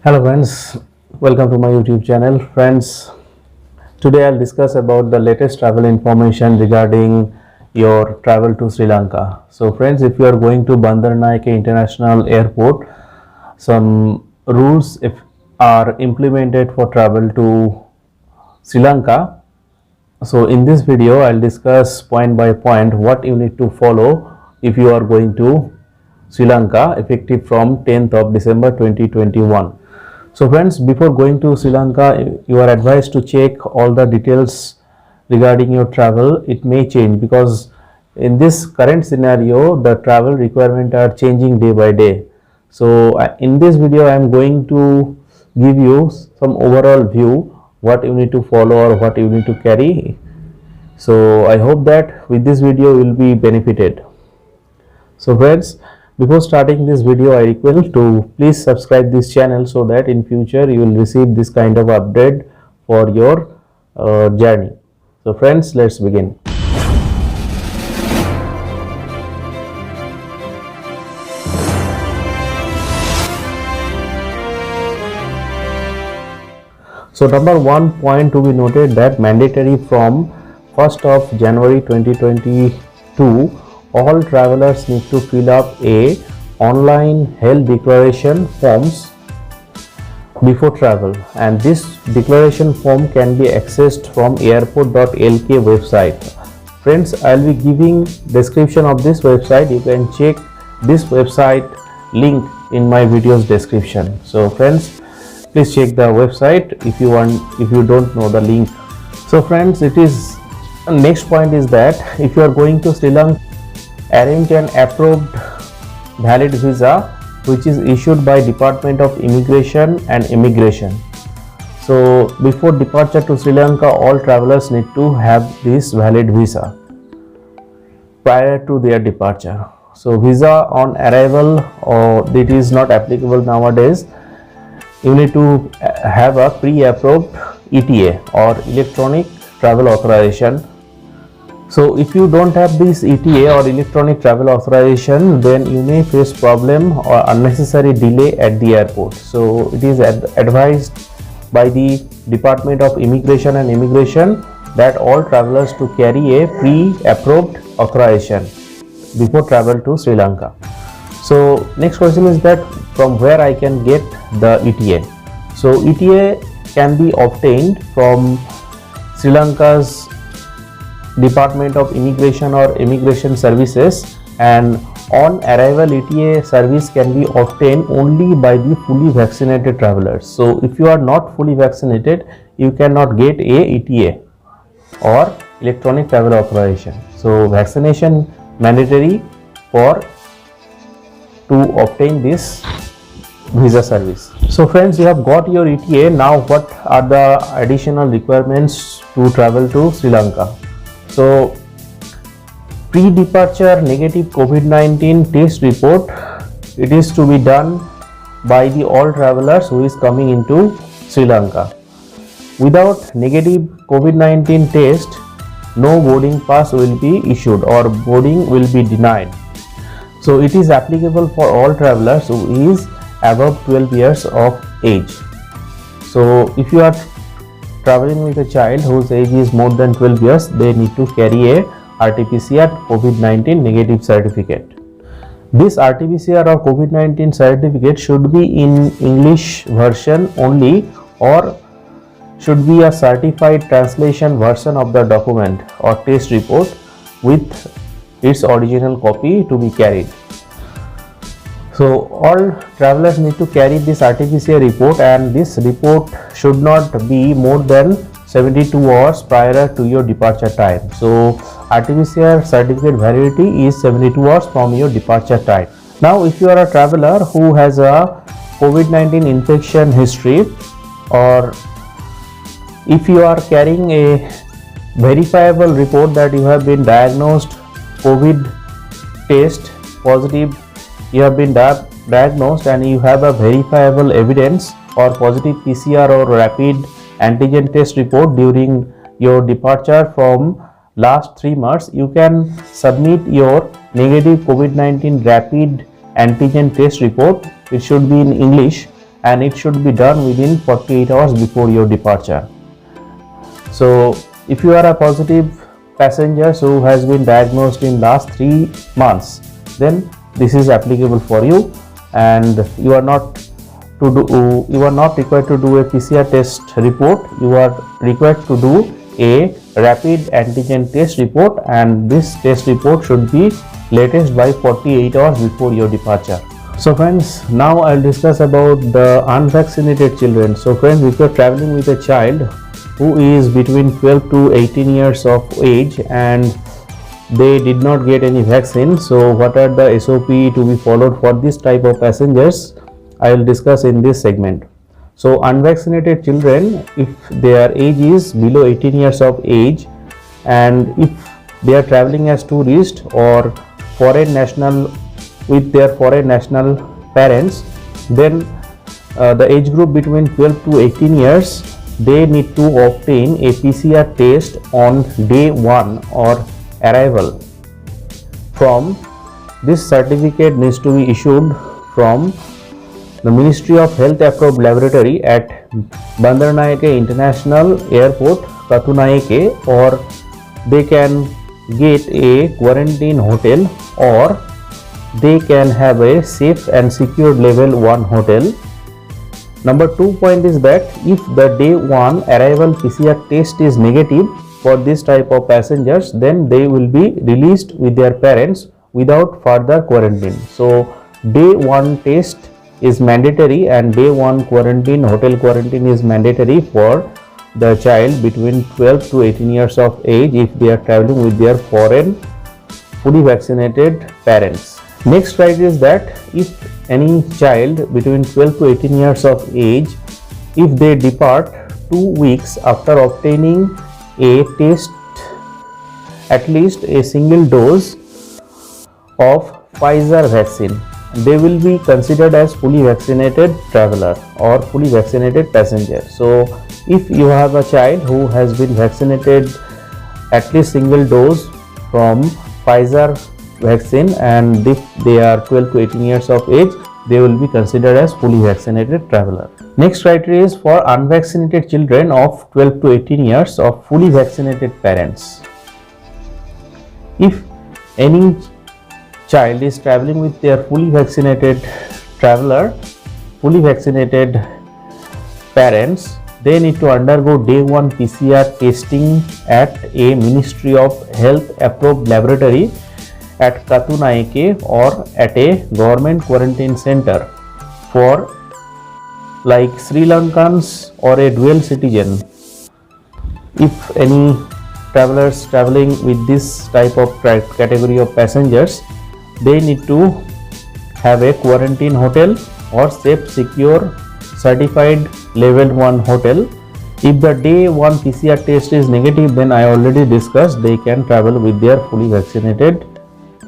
Hello friends, welcome to my YouTube channel. Friends, today I'll discuss about the latest travel information regarding your travel to Sri Lanka. So friends, if you are going to Bandaranaike International Airport, some rules are implemented for travel to Sri Lanka. So in this video I'll discuss point by point what you need to follow if you are going to Sri Lanka effective from 10th of December 2021. So friends, before going to Sri Lanka, you are advised to check all the details regarding your travel. It may change because in this current scenario, the travel requirements are changing day by day. So in this video, I am going to give you some overall view what you need to follow or what you need to carry. So I hope that with this video you will be benefited. So friends, before starting this video, I request to please subscribe this channel so that in future you will receive this kind of update for your journey. So friends, let's begin. So number one point to be noted that mandatory from 1st of January 2022, all travelers need to fill up a online health declaration forms before travel, and this declaration form can be accessed from airport.lk website. Friends, I will be giving description of this website. You can check this website link in my video's description. So friends, please check the website if you don't know the link. So friends, next point is that if you are going to Sri Lanka, arrange an approved valid visa which is issued by Department of Immigration and Emigration. So before departure to Sri Lanka, all travelers need to have this valid visa prior to their departure. So visa on arrival, or it is not applicable nowadays. You need to have a pre-approved ETA or electronic travel authorization. So if you don't have this ETA or electronic travel authorization, then you may face problem or unnecessary delay at the airport. So it is advised by the Department of Immigration and Emigration that all travelers to carry a pre-approved authorization before travel to Sri Lanka. So next question is that from where I can get the ETA. So ETA can be obtained from Sri Lanka's Department of Immigration or Immigration Services, and on arrival ETA service can be obtained only by the fully vaccinated travelers. So if you are not fully vaccinated, you cannot get a ETA or electronic travel authorization. So vaccination mandatory to obtain this visa service. So friends, you have got your ETA. Now what are the additional requirements to travel to Sri Lanka? So pre-departure negative COVID-19 test report, it is to be done by the all travelers who is coming into Sri Lanka. Without negative COVID-19 test, no boarding pass will be issued or boarding will be denied. So it is applicable for all travelers who is above 12 years of age. So if you are traveling with a child whose age is more than 12 years, they need to carry a RT-PCR COVID-19 negative certificate. This RT-PCR or COVID-19 certificate should be in English version only, or should be a certified translation version of the document or test report with its original copy to be carried. So all travelers need to carry this RT-PCR report, and this report should not be more than 72 hours prior to your departure time. So RT-PCR certificate validity is 72 hours from your departure time. Now if you are a traveler who has a COVID-19 infection history, or if you are carrying a verifiable report that you have been diagnosed COVID test positive, you have been diagnosed and you have a verifiable evidence or positive PCR or rapid antigen test report during your departure from last 3 months, you can submit your negative COVID-19 rapid antigen test report. It should be in English, and it should be done within 48 hours before your departure. So if you are a positive passenger who has been diagnosed in last 3 months, then this is applicable for you, and you are not required to do a PCR test report. You are required to do a rapid antigen test report, and this test report should be latest by 48 hours before your departure. So friends, now I'll discuss about the unvaccinated children. So friends, if you are traveling with a child who is between 12 to 18 years of age and they did not get any vaccine, so what are the SOP to be followed for this type of passengers, I will discuss in this segment. So unvaccinated children, if their age is below 18 years of age, and if they are traveling as tourist or foreign national with their foreign national parents, then the age group between 12 to 18 years, they need to obtain a PCR test on day 1 or arrival. From this certificate needs to be issued from the Ministry of Health approved laboratory at Bandaranaike International Airport, Katunaike, or they can get a quarantine hotel, or they can have a safe and secure level 1 hotel. Number 2 point is that if the day 1 arrival PCR test is negative for this type of passengers, then they will be released with their parents without further quarantine. So day 1 test is mandatory, and day 1 quarantine, hotel quarantine, is mandatory for the child between 12 to 18 years of age if they are traveling with their foreign fully vaccinated parents. Next criteria is that if any child between 12 to 18 years of age, if they depart 2 weeks after obtaining a test, at least a single dose of Pfizer vaccine, they will be considered as fully vaccinated traveler or fully vaccinated passenger. So if you have a child who has been vaccinated at least single dose from Pfizer vaccine, and if they are 12 to 18 years of age, they will be considered as fully vaccinated traveler. Next criteria is for unvaccinated children of 12 to 18 years of fully vaccinated parents. If any child is traveling with their fully vaccinated traveler, fully vaccinated parents, they need to undergo day 1 PCR testing at a Ministry of Health approved laboratory at Katunaike or at a government quarantine center for like Sri Lankans or a dual citizen. If any travelers traveling with this type of category of passengers, they need to have a quarantine hotel or safe, secure, certified level 1 hotel. If the day 1 PCR test is negative, then I already discussed, they can travel with their fully vaccinated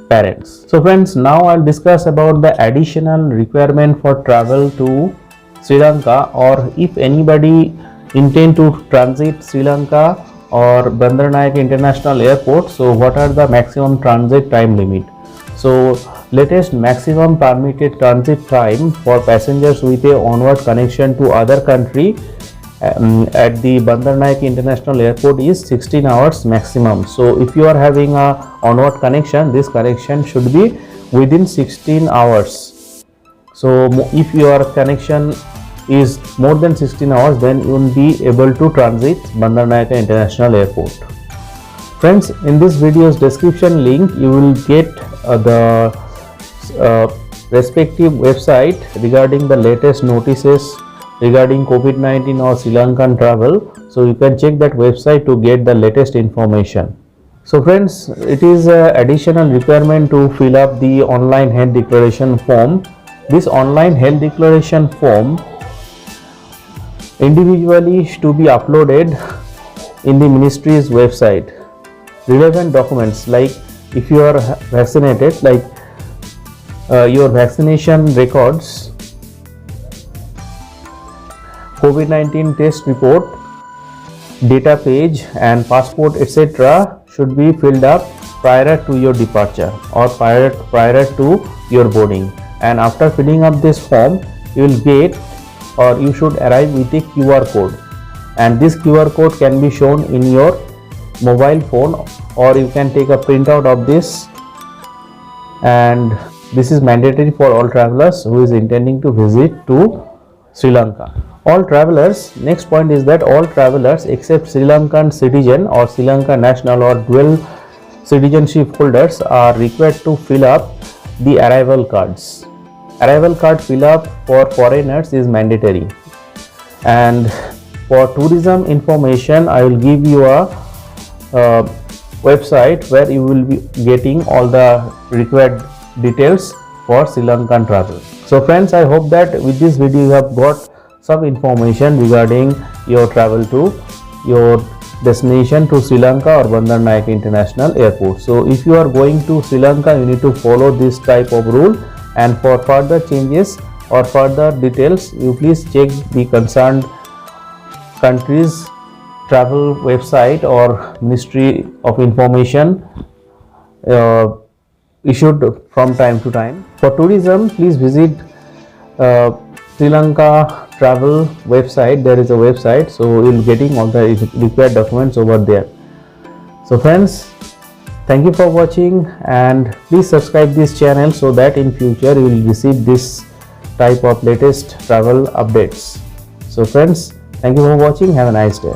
parents. So friends, now I'll discuss about the additional requirement for travel to Sri Lanka, or if anybody intend to transit Sri Lanka or Bandaranaike International Airport, so what are the maximum transit time limit? So latest maximum permitted transit time for passengers with a onward connection to other country at the Bandaranaike International Airport is 16 hours maximum. So if you are having a onward connection, this connection should be within 16 hours. So if your connection is more than 16 hours, then you will be able to transit Bandaranaike International Airport. Friends, in this video's description link, you will get the respective website regarding the latest notices regarding COVID-19 or Sri Lankan travel. So you can check that website to get the latest information. So friends, it is an additional requirement to fill up the online health declaration form. This online health declaration form individually is to be uploaded in the ministry's website. Relevant documents like if you are vaccinated, like your vaccination records, COVID-19 test report, data page and passport etc. should be filled up prior to your departure or prior to your boarding. And after filling up this form, you will get or you should arrive with a QR code, and this QR code can be shown in your mobile phone, or you can take a printout of this, and this is mandatory for all travelers who is intending to visit to Sri Lanka. All travelers, next point is that all travelers except Sri Lankan citizen or Sri Lanka national or dual citizenship holders are required to fill up the arrival cards. Arrival card fill up for foreigners is mandatory. And for tourism information, I will give you a website where you will be getting all the required details for Sri Lankan travel. So friends, I hope that with this video you have got some information regarding your travel to your destination to Sri Lanka or Bandar Naik International Airport. So if you are going to Sri Lanka, you need to follow this type of rule, and for further changes or further details, you please check the concerned country's travel website or Ministry of Information issued from time to time. For tourism, please visit Sri Lanka travel website. There is a website, so you will getting all the required documents over there. So friends, thank you for watching, and please subscribe this channel so that in future you will receive this type of latest travel updates. So friends, thank you for watching. Have a nice day.